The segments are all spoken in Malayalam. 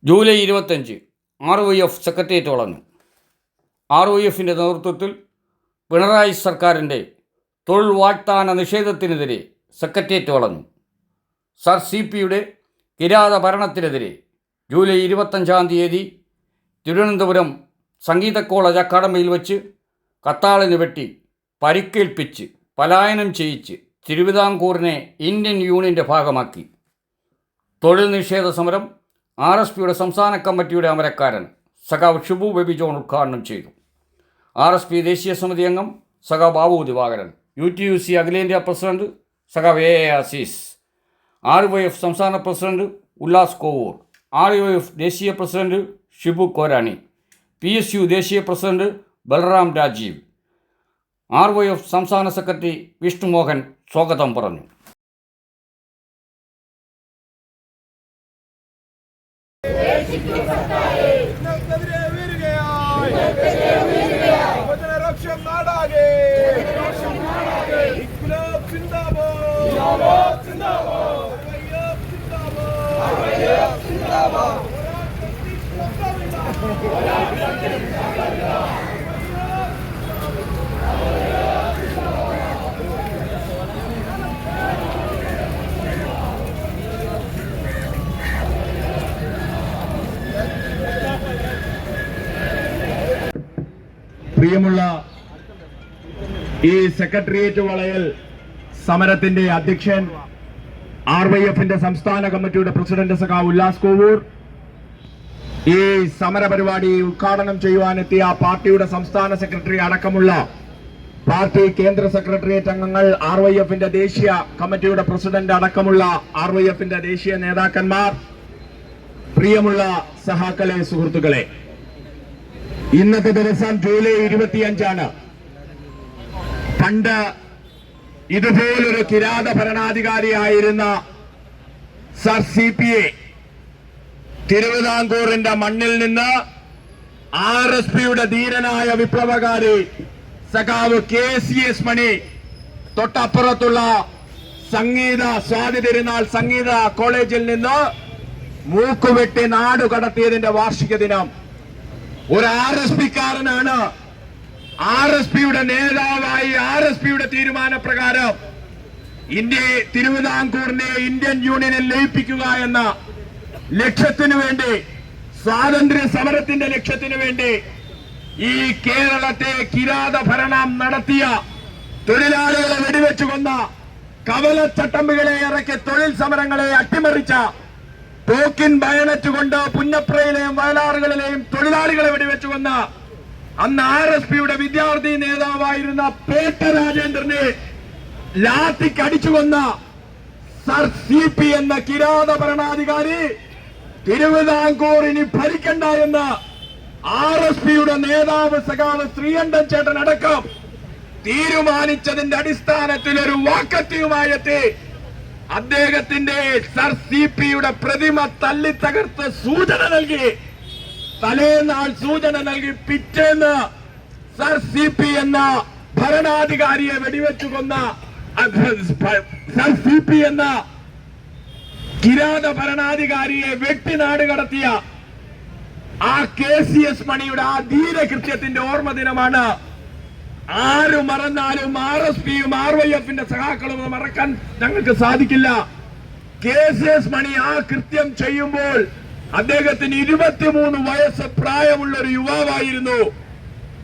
ജൂലൈ 25 RYF സെക്രട്ടേറിയറ്റ് വളഞ്ഞു. RYFിൻ്റെ നേതൃത്വത്തിൽ പിണറായി സർക്കാരിൻ്റെ തൊഴിൽ വാഗ്ദാന നിഷേധത്തിനെതിരെ സെക്രട്ടേറിയറ്റ് വളഞ്ഞു. സർ CPയുടെ കിരാത ഭരണത്തിനെതിരെ ജൂലൈ 25 തിരുവനന്തപുരം സംഗീത കോളേജ് അക്കാഡമിയിൽ വച്ച് കത്താളിന് വെട്ടി പരിക്കേൽപ്പിച്ച് പലായനം ചെയ്യിച്ച് തിരുവിതാംകൂറിനെ ഇന്ത്യൻ യൂണിയൻ്റെ ഭാഗമാക്കി. തൊഴിൽ നിഷേധ സമരം RSPയുടെ സംസ്ഥാന കമ്മിറ്റിയുടെ അമരക്കാരൻ സഖാവ് ഷിബു ബേബി ജോൺ ഉദ്ഘാടനം ചെയ്തു. RSP ദേശീയ സമിതി അംഗം സഖാവ് ബാബു ദിവാകരൻ, UTUC അഖിലേന്ത്യാ പ്രസിഡന്റ് സഖാവ് AA അസീസ്, RYF സംസ്ഥാന പ്രസിഡന്റ് ഉല്ലാസ് കോവൂർ, RYF ദേശീയ പ്രസിഡന്റ് ഷിബു കോരാണി, PSU ദേശീയ പ്രസിഡന്റ് ബൽറാം രാജീവ്, RYF സംസ്ഥാന സെക്രട്ടറി വിഷ്ണു മോഹൻ സ്വാഗതം പറഞ്ഞു. പ്രിയമുള്ള ഈ സെക്രട്ടേറിയറ്റ് വളയൽ സമരത്തിന്റെ അധ്യക്ഷൻ, RYFിന്റെ സംസ്ഥാന കമ്മിറ്റിയുടെ പ്രസിഡന്റ് സഖാവ് ഉല്ലാസ് കോവൂർ, ഈ സമര പരിപാടി ഉദ്ഘാടനം ചെയ്യുവാനെത്തിയ പാർട്ടിയുടെ സംസ്ഥാന സെക്രട്ടറി അടക്കമുള്ള പാർട്ടി കേന്ദ്ര സെക്രട്ടേറിയറ്റ് അംഗങ്ങൾ, RYFിന്റെ ദേശീയ കമ്മിറ്റിയുടെ പ്രസിഡന്റ് അടക്കമുള്ള RYFിന്റെ ദേശീയ നേതാക്കന്മാർ, പ്രിയമുള്ള സഹാക്കളെ, സുഹൃത്തുക്കളെ, ഇന്നത്തെ ദിവസം ജൂലൈ 25 പണ്ട് ഇതുപോലൊരു കിരാത ഭരണാധികാരിയായിരുന്ന സർ CPയെ തിരുവിതാംകൂറിന്റെ മണ്ണിൽ നിന്ന് RSPയുടെ ധീരനായ വിപ്ലവകാരി സഖാവ് KCS മണി തൊട്ടപ്പുറത്തുള്ള സംഗീത സ്വാതി തിരുനാൾ സംഗീത കോളേജിൽ നിന്ന് മൂക്കുവെട്ടി നാടു കടത്തിയതിന്റെ വാർഷിക ദിനം. ഒരു RSPക്കാരനാണ് RSPയുടെ നേതാവായി RSPയുടെ തീരുമാനപ്രകാരം തിരുവിതാംകൂറിനെ ഇന്ത്യൻ യൂണിയനിൽ ലയിപ്പിക്കുക എന്ന ലക്ഷ്യത്തിനു വേണ്ടി, സ്വാതന്ത്ര്യ സമരത്തിന്റെ ലക്ഷ്യത്തിനു വേണ്ടി ഈ കേരളത്തെ കിരാത ഭരണം നടത്തിയ, തൊഴിലാളികളെ വെടിവെച്ചു കൊന്ന, കവലച്ചട്ടമ്പുകളെ ഇറക്കി തൊഴിൽ സമരങ്ങളെ അട്ടിമറിച്ച, തോക്കിൻ ബയണറ്റ് കൊണ്ട് പുന്നപ്രയിലെയും വയലാറുകളിലെയും തൊഴിലാളികളെ വെടിവെച്ചുകൊന്ന, അന്ന് RSPയുടെ വിദ്യാർത്ഥി നേതാവായിരുന്ന പേട്ട രാജേന്ദ്രനെ ലാത്തിക്കടിച്ചുകൊന്ന സർ CP എന്ന കിരാത ഭരണാധികാരി തിരുവിതാംകൂർ ഇനി ഭരിക്കണ്ട എന്ന് RSPയുടെ നേതാവ് സഖാവ് ശ്രീകണ്ഠൻ ചേട്ടൻ അടക്കം തീരുമാനിച്ചതിന്റെ അടിസ്ഥാനത്തിൽ ഒരു വാക്കത്തിയുമായെത്തി അദ്ദേഹത്തിന്റെ സർ CPയുടെ പ്രതിമ തല്ലി തകർത്ത് സൂചന നൽകി, തലേനാൾ സൂചന നൽകി പിറ്റേന്ന് സർ CP എന്ന ഭരണാധികാരിയെ വെടിവെച്ചു കൊന്ന, സർ CP എന്ന കിരാത ഭരണാധികാരിയെ വെട്ടിനാട് കടത്തിയ ആ KCS മണിയുടെ ആ ധീരകൃത്യത്തിന്റെ ഓർമ്മ ദിനമാണ്. ആര് മറന്നാലും RSPയും RYFിന്റെ സഖാക്കളും മറക്കാൻ ഞങ്ങൾക്ക് സാധിക്കില്ല. KCS മണി ആ കൃത്യം ചെയ്യുമ്പോൾ അദ്ദേഹത്തിന് 23 വയസ്സ് പ്രായമുള്ള ഒരു യുവാവായിരുന്നു.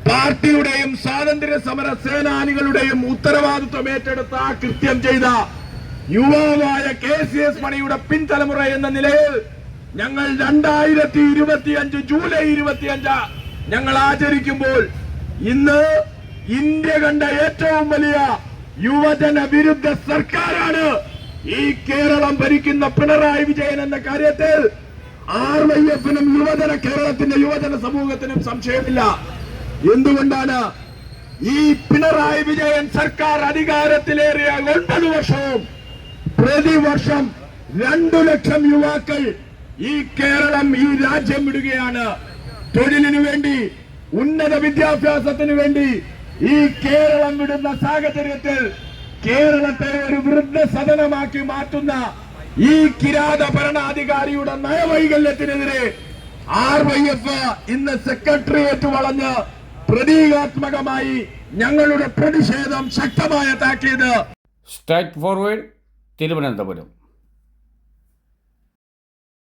പാർട്ടിയുടെയും സ്വാതന്ത്ര്യ സമര സേനാനികളുടെയും ഉത്തരവാദിത്വം ഏറ്റെടുത്ത് ആ കൃത്യം ചെയ്ത യുവാവായ KCS മണിയുടെ പിൻതലമുറ എന്ന നിലയിൽ ഞങ്ങൾ 2025 ജൂലൈ 25 ഞങ്ങൾ ആചരിക്കുമ്പോൾ ഇന്ന് ഇന്ത്യ കണ്ട ഏറ്റവും വലിയ യുവജന വിരുദ്ധ സർക്കാരാണ് ഈ കേരളം ഭരിക്കുന്ന പിണറായി വിജയൻ എന്ന കാര്യത്തിൽ RYFിനും കേരളത്തിന്റെ യുവജന സമൂഹത്തിനും സംശയമില്ല. എന്തുകൊണ്ടാണ് ഈ പിണറായി വിജയൻ സർക്കാർ അധികാരത്തിലേറിയ 9 വർഷവും പ്രതിവർഷം 2 ലക്ഷം യുവാക്കൾ ഈ കേരളം, ഈ രാജ്യം വിടുകയാണ്. തൊഴിലിനു വേണ്ടി, ഉന്നത വിദ്യാഭ്യാസത്തിനു വേണ്ടി ഈ കേരളം വിടുന്ന സാഹചര്യത്തിൽ കേരളത്തെ ഒരു വൃദ്ധസദനമാക്കി മാറ്റുന്ന ഈ കിരാത ഭരണാധികാരിയുടെ നയവൈകല്യത്തിനെതിരെ RYF ഇന്ന് സെക്രട്ടേറിയറ്റ് വളഞ്ഞ് പ്രതീകാത്മകമായി ഞങ്ങളുടെ പ്രതിഷേധം ശക്തമായ താക്കീത്. Straight forward, Thiruvananthapuram.